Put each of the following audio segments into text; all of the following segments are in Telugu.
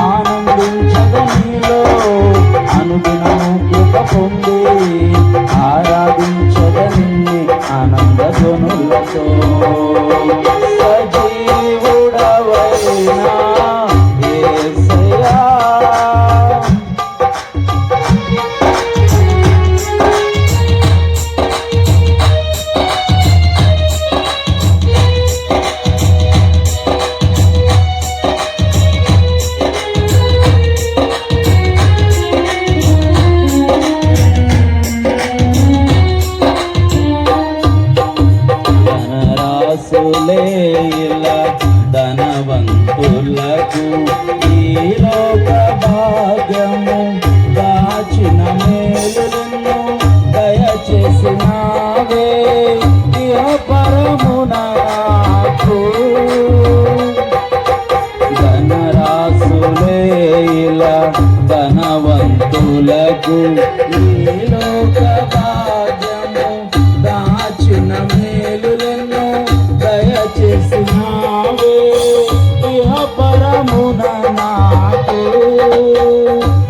ఆనందించద నీలో అనుదినము కృప పొంది ఆరాధించద నిన్ను ఆనంద ధ్వనులతో సజీవుడవైనా యేసయ్యా ధనవంతులకు ఈ లోక భాగ్యము దాచిన మేలులను దయచేసినావే ఇహ పరమున నాకు ధనరాశులే ఇలా ధనవంతులకు ఈ లోక భాగ్యము దాచిన మేలులను దయచేసినావే ఇహ పరమున నాకు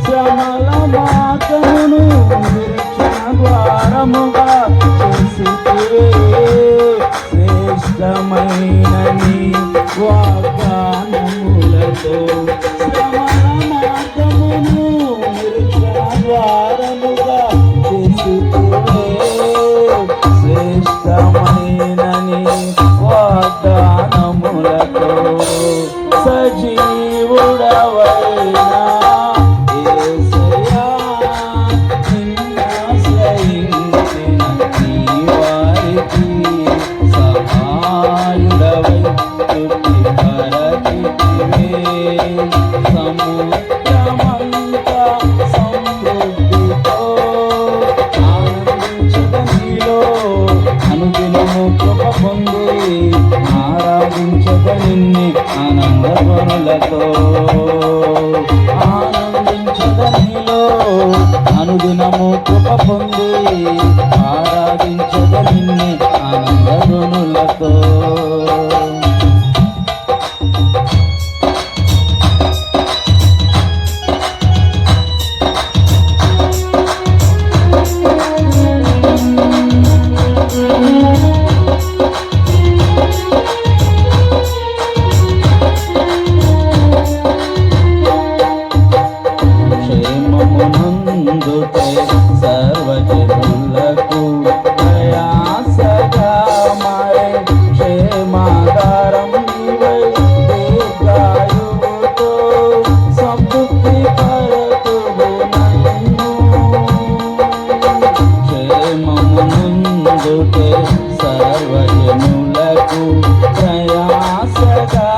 శ్రమల మాతను నిరీక్షణ ద్వారముగా చేసితివే శ్రేష్టమైన నీ వాగ్దానములతో శ్రమల మార్గమును నిరీక్షణ ద్వారముగా చేసితివే శ్రేష్టమైన నీ వాగ్దానములతో సజీవుడవైనా యేసయ్యా నిన్నాశ్రయించిన నీ వారికి సహాయుడవై తృప్తిపరచితివే సముద్రమంతా సమృద్ధితో ఆనందించద నీలో అనుదినము కృప పొంది ఆరాధించద నిన్ను ఆనంద ధ్వనులతో ఆనందించద నీలో అనుదినము కృప పొంది ఆరాధించద నిన్ను ఆనంద ధ్వనులతో సర్వజనులకు ప్రయాసగా మారే క్షేమాధారం నీవై దీర్ఘాయువుతో సంతృప్తి పరతువు నన్ను క్షేమమునందుటే సర్వజనులకు ప్రయాసగా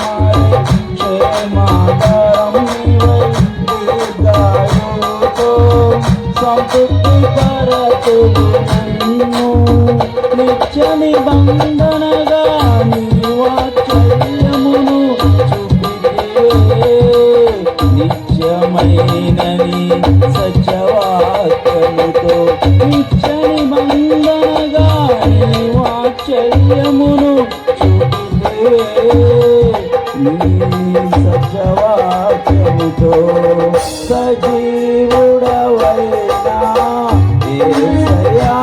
మారే క్షేమాధారం నీవై దీర్ఘాయువుతో సంతృప్తి పరతువు నన్ను నిత్య నిబంధనగా నీ వాత్సల్యమును చూపితివే నిత్యమైన నీ సత్యవాక్యముతో నిత్య నిబంధనగా నీ వాత్సల్యమును చూపితివే నీ సత్యవాక్యముతో సజీవుడవైనా యేసయ్యా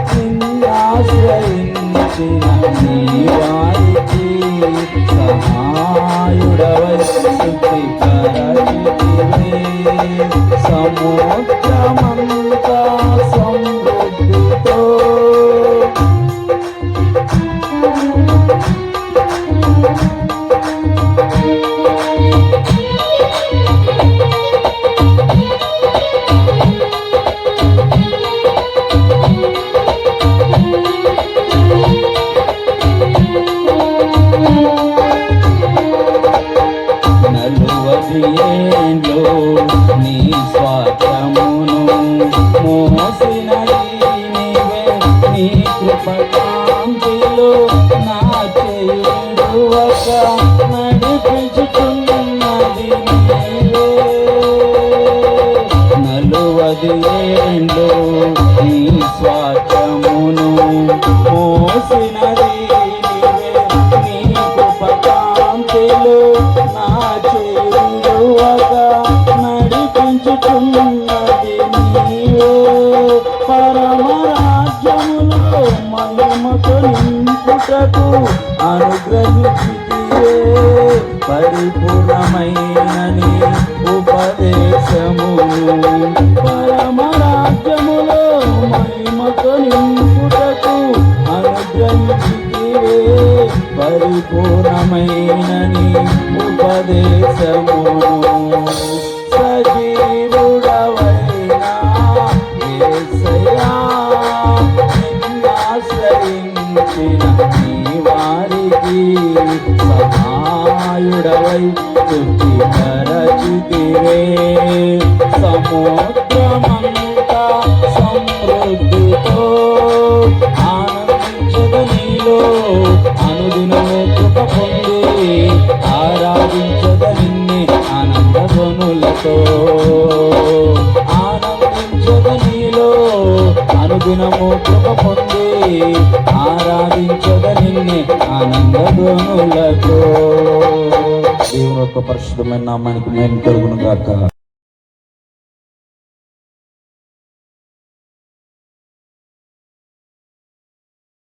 నిన్నాశ్రయించిన నీ వారికి సహాయుడవై తృప్తిపరచితివే సముద్రమంతా సమృద్ధితో ఏంలో నీ స్వార్థమును మోసినది నీవే నీ కృపకాంతిలో నా చేయుడువక నడిపించుతున్నది నీవే నలువది ఏంలో నీ స్వార్థమును మోసినది నీవే నీ కృపకాంతిలో కోరుచున్నది నీవే పరమరాజ్యములో మహిమతో నింపుటకు అనుగ్రహించితివే పరిపూర్ణమైన నీ ఉపదేశమును పరమరాజ్యములో మహిమతో నింపుటకు అనుగ్రహించితివే పరిపూర్ణమైన నీ ఉపదేశమును సజీవుడవైనా యేసయ్యా నిన్నాశ్రయించిన నీ వారికి సహాయుడవై తృప్తిపరచితివే సముద్రమంతా సమృద్ధితో ఆనందించద నీలో అనుదినము కృప పొంది ఆరాధించద నిన్నే ఆనంద ధ్వనులతో ఆనందించద నీలో అనుదినము కృప పొంది ఆరాధించద నిన్నే ఆనంద ధ్వనులతో దేవుని యొక్క పరిశుద్ధమైన నామానికి మేము కలుగును గాక.